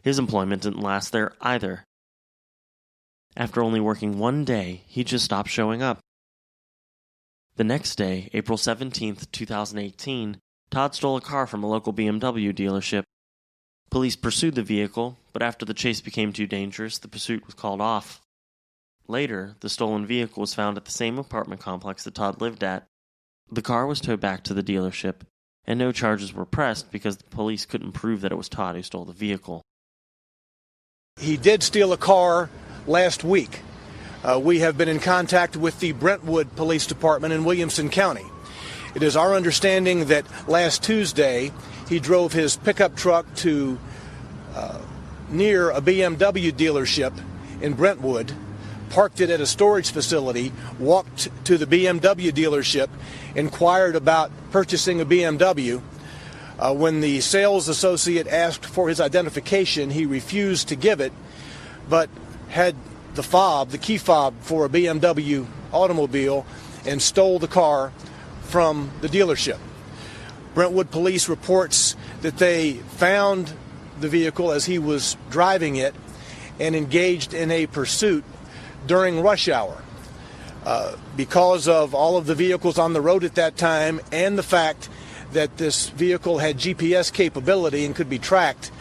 His employment didn't last there either. After only working 1 day, he just stopped showing up. The next day, April 17th, 2018, Todd stole a car from a local BMW dealership. Police pursued the vehicle, but after the chase became too dangerous, the pursuit was called off. Later, the stolen vehicle was found at the same apartment complex that Todd lived at. The car was towed back to the dealership, and no charges were pressed because the police couldn't prove that it was Todd who stole the vehicle. He did steal a car last week. We have been in contact with the Brentwood Police Department in Williamson County. It is our understanding that last Tuesday he drove his pickup truck to near a BMW dealership in Brentwood, parked it at a storage facility, walked to the BMW dealership, inquired about purchasing a BMW. When the sales associate asked for his identification, he refused to give it, but had the key fob for a BMW automobile, and stole the car from the dealership. Brentwood police reports that they found the vehicle as he was driving it and engaged in a pursuit during rush hour. Because of all of the vehicles on the road at that time and the fact that this vehicle had GPS capability and could be tracked,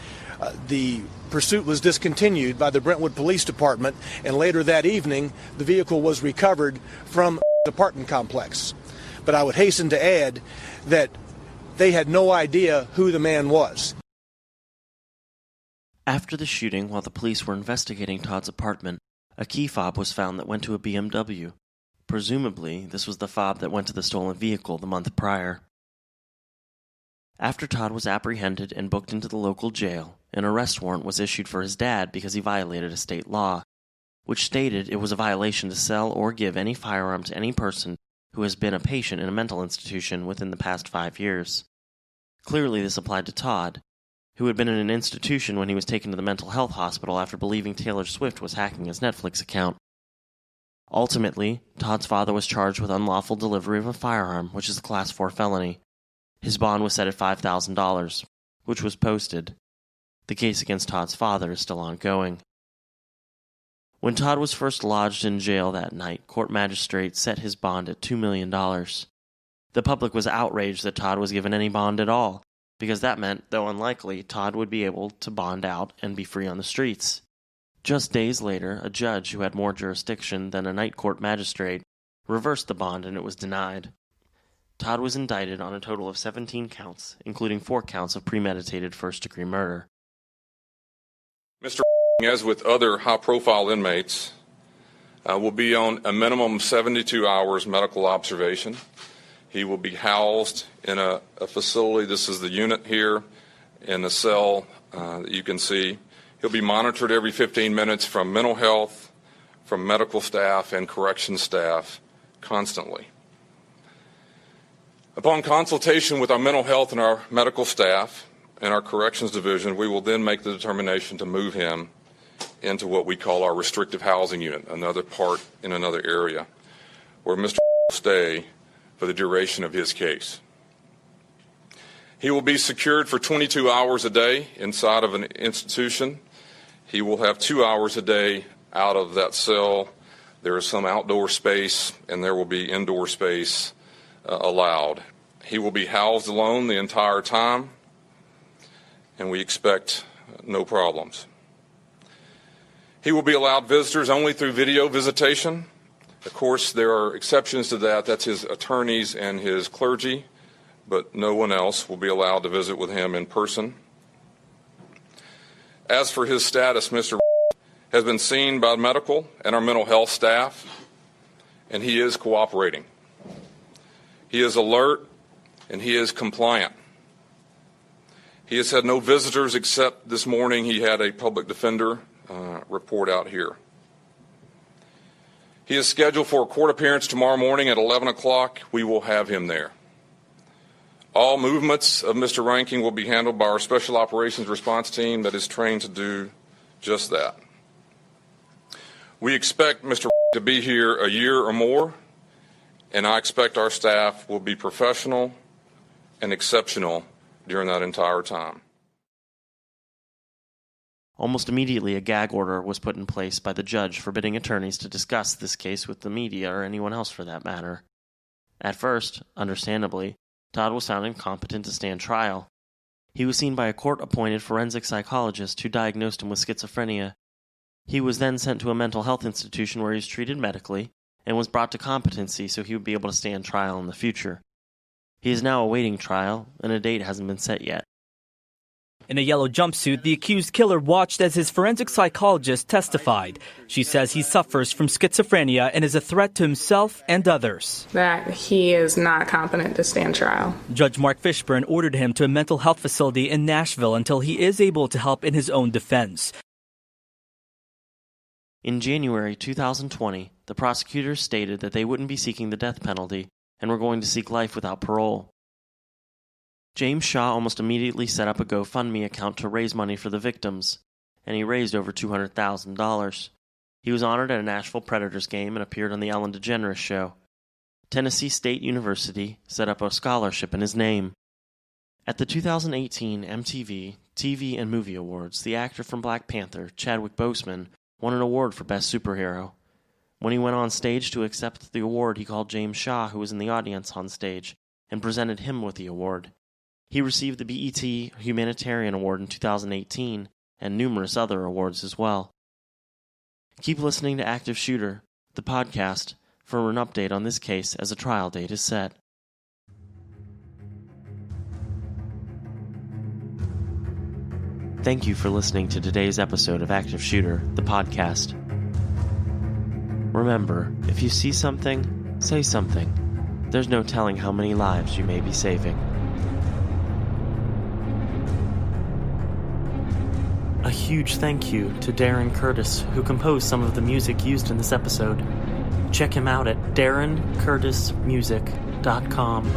the pursuit was discontinued by the Brentwood Police Department, and later that evening the vehicle was recovered from the apartment complex. But I would hasten to add that they had no idea who the man was. After the shooting, while the police were investigating Todd's apartment, a key fob was found that went to a BMW. Presumably, this was the fob that went to the stolen vehicle the month prior. After Todd was apprehended and booked into the local jail, an arrest warrant was issued for his dad because he violated a state law, which stated it was a violation to sell or give any firearm to any person who has been a patient in a mental institution within the past 5 years. Clearly this applied to Todd, who had been in an institution when he was taken to the mental health hospital after believing Taylor Swift was hacking his Netflix account. Ultimately, Todd's father was charged with unlawful delivery of a firearm, which is a Class 4 felony. His bond was set at $5,000, which was posted. The case against Todd's father is still ongoing. When Todd was first lodged in jail that night, court magistrates set his bond at $2 million. The public was outraged that Todd was given any bond at all, because that meant, though unlikely, Todd would be able to bond out and be free on the streets. Just days later, a judge who had more jurisdiction than a night court magistrate reversed the bond and it was denied. Todd was indicted on a total of 17 counts, including 4 counts of premeditated first-degree murder. Mr. as with other high-profile inmates, will be on a minimum of 72 hours medical observation. He will be housed in a facility. This is the unit here in the cell that you can see. He'll be monitored every 15 minutes from mental health, from medical staff, and corrections staff constantly. Upon consultation with our mental health and our medical staff and our corrections division, we will then make the determination to move him into what we call our restrictive housing unit, another part in another area, where Mr. will stay for the duration of his case. He will be secured for 22 hours a day inside of an institution. He will have 2 hours a day out of that cell. There is some outdoor space, and there will be indoor space allowed. He will be housed alone the entire time, and we expect no problems. He will be allowed visitors only through video visitation. Of course, there are exceptions to that. That's his attorneys and his clergy, but no one else will be allowed to visit with him in person. As for his status, Mr. has been seen by medical and our mental health staff, and he is cooperating. He is alert, and he is compliant. He has had no visitors except this morning he had a public defender report out here. He is scheduled for a court appearance tomorrow morning at 11 o'clock. We will have him there. All movements of Mr. Ranking will be handled by our Special Operations Response Team that is trained to do just that. We expect Mr. to be here a year or more, and I expect our staff will be professional and exceptional during that entire time. Almost immediately, a gag order was put in place by the judge forbidding attorneys to discuss this case with the media or anyone else for that matter. At first, understandably, Todd was found incompetent to stand trial. He was seen by a court-appointed forensic psychologist who diagnosed him with schizophrenia. He was then sent to a mental health institution where he was treated medically and was brought to competency so he would be able to stand trial in the future. He is now awaiting trial, and a date hasn't been set yet. In a yellow jumpsuit, the accused killer watched as his forensic psychologist testified. She says he suffers from schizophrenia and is a threat to himself and others. That he is not competent to stand trial. Judge Mark Fishburne ordered him to a mental health facility in Nashville until he is able to help in his own defense. In January 2020, the prosecutors stated that they wouldn't be seeking the death penalty and were going to seek life without parole. James Shaw almost immediately set up a GoFundMe account to raise money for the victims, and he raised over $200,000. He was honored at a Nashville Predators game and appeared on the Ellen DeGeneres Show. Tennessee State University set up a scholarship in his name. At the 2018 MTV TV and Movie Awards, the actor from Black Panther, Chadwick Boseman, won an award for Best Superhero. When he went on stage to accept the award, he called James Shaw, who was in the audience on stage, and presented him with the award. He received the BET Humanitarian Award in 2018 and numerous other awards as well. Keep listening to Active Shooter, the podcast, for an update on this case as a trial date is set. Thank you for listening to today's episode of Active Shooter, the podcast. Remember, if you see something, say something. There's no telling how many lives you may be saving. A huge thank you to Darren Curtis, who composed some of the music used in this episode. Check him out at darrencurtismusic.com.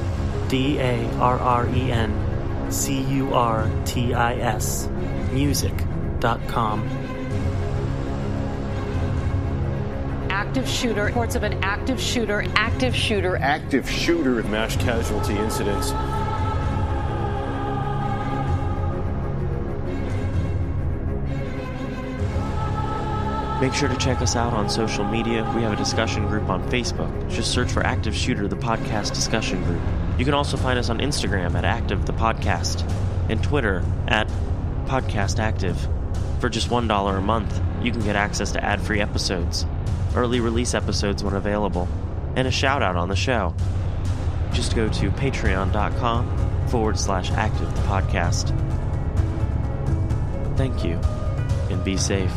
DARRENCURTIS music.com. Active shooter, reports of an active shooter. Active shooter Mass casualty incidents. Make sure to check us out on social media. We have a discussion group on Facebook. Just search for Active Shooter, the podcast discussion group. You can also find us on Instagram at Active the Podcast and Twitter at Podcast Active. For just $1 a month, you can get access to ad-free episodes, early release episodes when available, and a shout-out on the show. Just go to patreon.com/Active the Podcast. Thank you, and be safe.